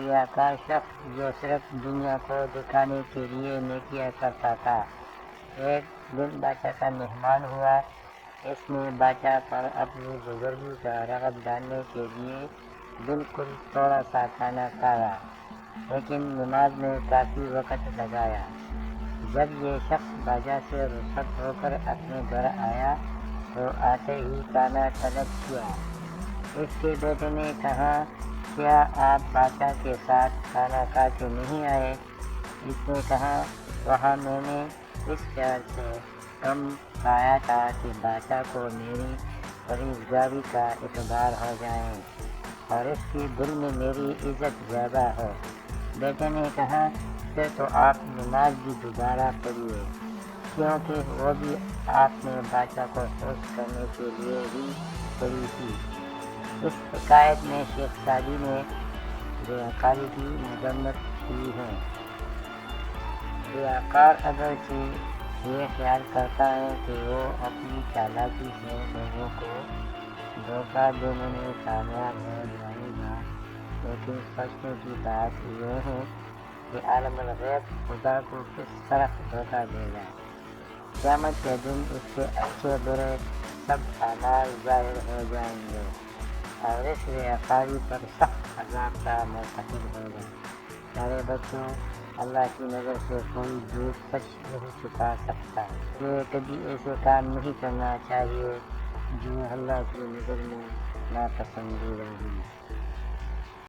ریاکار شخص جو صرف دنیا کو دکھانے کے لیے نیکیاں کرتا تھا۔ ایک دن بادشاہ کا مہمان ہوا۔ اس نے بادشاہ پر اپنی بزرگی کا رغب ڈالنے کے لیے بالکل تھوڑا سا کھانا کھایا، لیکن نماز میں کافی وقت لگایا۔ جب یہ شخص بادشاہ سے رخصت ہو کر اپنے گھر آیا تو آتے ہی کھانا طلب کیا۔ اس کے بیٹے نے کہا، کیا آپ بادشاہ کے ساتھ کھانا کھا کے نہیں آئے؟ اس نے کہا، وہاں میں نے اس پیار سے کم کھایا تھا کہ بادشاہ کو میری پرہیزگاری کا اعتبار ہو جائے اور اس کے دل میں میری عزت زیادہ ہے۔ بیٹے نے کہا، پھر تو آپ نماز بھی دوبارہ پڑھیے، کیونکہ وہ بھی آپ نے بادشاہ کو خوش کرنے کے لیے ہی پڑھی تھی۔ اس حکایت میں شیخ سعدی نے ریاکاری کی مذمت کی ہے۔ ریاکار اگرچہ یہ خیال کرتا ہے کہ وہ اپنی چالاکی سے لوگوں کو دھوکہ دینے میں کامیاب ہو جائے گا، لیکن سوچنے کی بات یہ ہے کہ عالم الغیب خدا کو کس طرح دھوکہ دے گا۔ قیامت کے دن اس کے اچھے برے سب اعمال ظاہر ہو جائیں گے اور اس ریاکاری پر سخت عذاب کا مرتکب ہوگا۔ پیارے بچوں، اللہ کی نظر سے کوئی جھوٹ سچ نہیں چھپا سکتا۔ یہ کبھی ایسے کام نہیں کرنا چاہیے جو اللہ کی نظر میں ناپسندیدہ ہوں۔